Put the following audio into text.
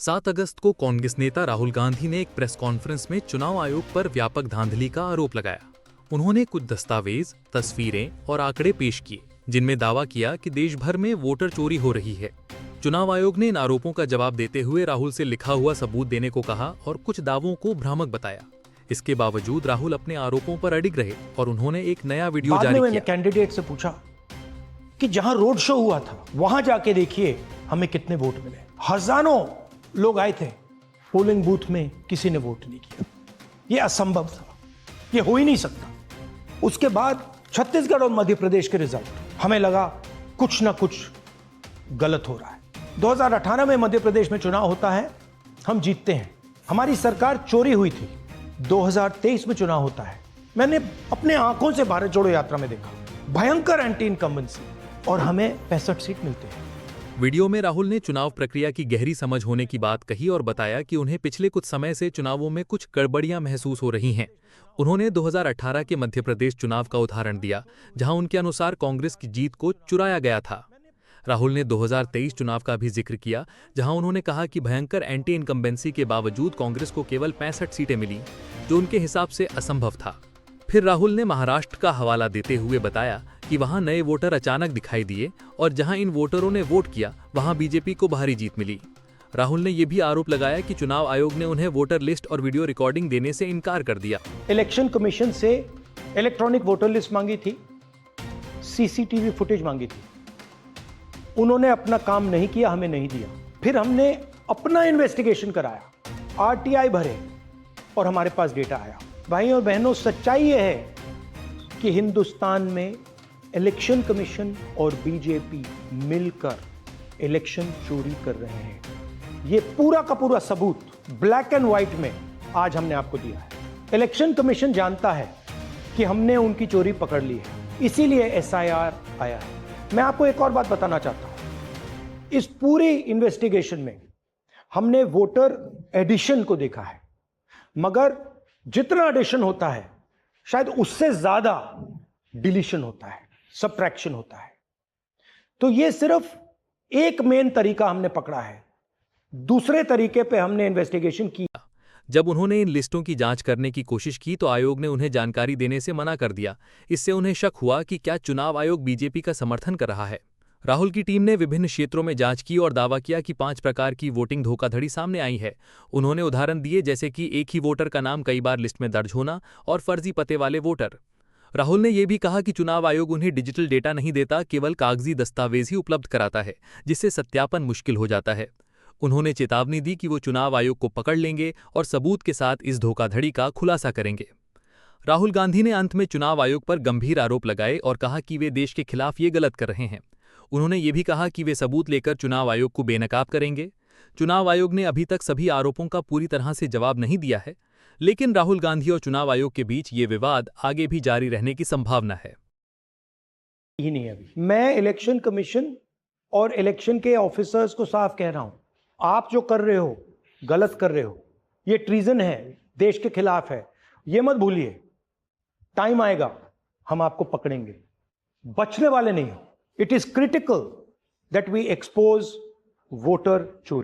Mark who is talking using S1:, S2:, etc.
S1: 7 अगस्त को कांग्रेस नेता राहुल गांधी ने एक प्रेस कॉन्फ्रेंस में चुनाव आयोग पर व्यापक धांधली का आरोप लगाया। उन्होंने कुछ दस्तावेज, तस्वीरें और आंकड़े पेश किए, जिनमें दावा किया कि देश भर में वोटर चोरी हो रही है। चुनाव आयोग ने इन आरोपों का जवाब देते हुए राहुल से लिखा हुआ सबूत देने को कहा और कुछ दावों को भ्रामक बताया। इसके बावजूद राहुल अपने आरोपों पर अडिग रहे और उन्होंने एक नया वीडियो जारी किया।
S2: मैंने कैंडिडेट से पूछा कि जहां रोड शो हुआ था वहां जाके देखिए हमें कितने वोट मिले। हजारों लोग आए थे, पोलिंग बूथ में किसी ने वोट नहीं किया। यह असंभव था, यह हो ही नहीं सकता। उसके बाद छत्तीसगढ़ और मध्य प्रदेश के रिजल्ट, हमें लगा कुछ ना कुछ गलत हो रहा है। 2018 में मध्य प्रदेश में चुनाव होता है, हम जीतते हैं, हमारी सरकार चोरी हुई थी। 2023 में चुनाव होता है, मैंने अपने आंखों से भारत जोड़ो यात्रा में देखा भयंकर एंटी इनकम्बेंसी और हमें 65 सीट मिलते हैं।
S1: वीडियो में राहुल ने चुनाव प्रक्रिया की गहरी समझ होने की बात कही और बताया कि उन्हें पिछले कुछ समय से चुनावों में कुछ गड़बड़ियां महसूस हो रही हैं। उन्होंने 2018 के मध्य प्रदेश चुनाव का उदाहरण दिया, जहां उनके अनुसार कांग्रेस की जीत को चुराया गया था। राहुल ने 2023 चुनाव का भी जिक्र किया, जहां उन्होंने कहा कि भयंकर एंटी इनकम्बेंसी के बावजूद कांग्रेस को केवल 65 सीटें मिली, जो उनके हिसाब से असंभव था। फिर राहुल ने महाराष्ट्र का हवाला देते हुए बताया कि वहां नए वोटर अचानक दिखाई दिए और जहां इन वोटरों ने वोट किया वहां बीजेपी को भारी जीत मिली। राहुल ने यह भी आरोप लगाया कि चुनाव आयोग ने उन्हें वोटर लिस्ट और वीडियो रिकॉर्डिंग देने से इनकार कर दिया।
S2: इलेक्शन कमीशन से इलेक्ट्रॉनिक वोटर लिस्ट मांगी थी, सीसीटीवी फुटेज मांगी थी, उन्होंने अपना काम नहीं किया, हमें नहीं दिया। फिर हमने अपना इन्वेस्टिगेशन कराया, आरटीआई भरे और हमारे पास डेटा आया। भाई और बहनों, सच्चाई यह है कि हिंदुस्तान में इलेक्शन कमीशन और बीजेपी मिलकर इलेक्शन चोरी कर रहे हैं। यह पूरा का पूरा सबूत ब्लैक एंड व्हाइट में आज हमने आपको दिया है। इलेक्शन कमीशन जानता है कि हमने उनकी चोरी पकड़ ली है, इसीलिए एसआईआर आया है। मैं आपको एक और बात बताना चाहता हूं, इस पूरी इन्वेस्टिगेशन में हमने वोटर एडिशन को देखा है, मगर जितना एडिशन होता है शायद उससे ज्यादा डिलीशन होता है, सबट्रैक्शन होता है। तो यह सिर्फ एक मेन तरीका हमने पकड़ा है, दूसरे तरीके पे हमने इन्वेस्टिगेशन की।
S1: जब उन्होंने इन लिस्टों की जांच करने की कोशिश की तो आयोग ने उन्हें जानकारी देने से मना कर दिया। इससे उन्हें शक हुआ कि क्या चुनाव आयोग बीजेपी का समर्थन कर रहा है। राहुल की टीम ने विभिन्न क्षेत्रों में जांच की और दावा किया कि 5 प्रकार की वोटिंग धोखाधड़ी सामने आई है। उन्होंने उदाहरण दिए, जैसे कि एक ही वोटर का नाम कई बार लिस्ट में दर्ज होना और फर्जी पते वाले वोटर। राहुल ने यह भी कहा कि चुनाव आयोग उन्हें डिजिटल डेटा नहीं देता, केवल कागजी दस्तावेज ही उपलब्ध कराता है, जिससे सत्यापन मुश्किल हो जाता है। उन्होंने चेतावनी दी कि वो चुनाव आयोग को पकड़ लेंगे और सबूत के साथ इस धोखाधड़ी का खुलासा करेंगे। राहुल गांधी ने अंत में चुनाव आयोग पर गंभीर आरोप लगाए और कहा कि वे देश के खिलाफ ये गलत कर रहे हैं। उन्होंने ये भी कहा कि वे सबूत लेकर चुनाव आयोग को बेनकाब करेंगे। चुनाव आयोग ने अभी तक सभी आरोपों का पूरी तरह से जवाब नहीं दिया है, लेकिन राहुल गांधी और चुनाव आयोग के बीच ये विवाद आगे भी जारी रहने की संभावना है।
S2: ही नहीं अभी मैं इलेक्शन कमीशन और इलेक्शन के ऑफिसर्स को साफ कह रहा हूं, आप जो कर रहे हो गलत कर रहे हो, ये ट्रीजन है, देश के खिलाफ है। ये मत भूलिए, टाइम आएगा हम आपको पकड़ेंगे, बचने वाले नहीं हो। It is critical that we expose voter चोरी।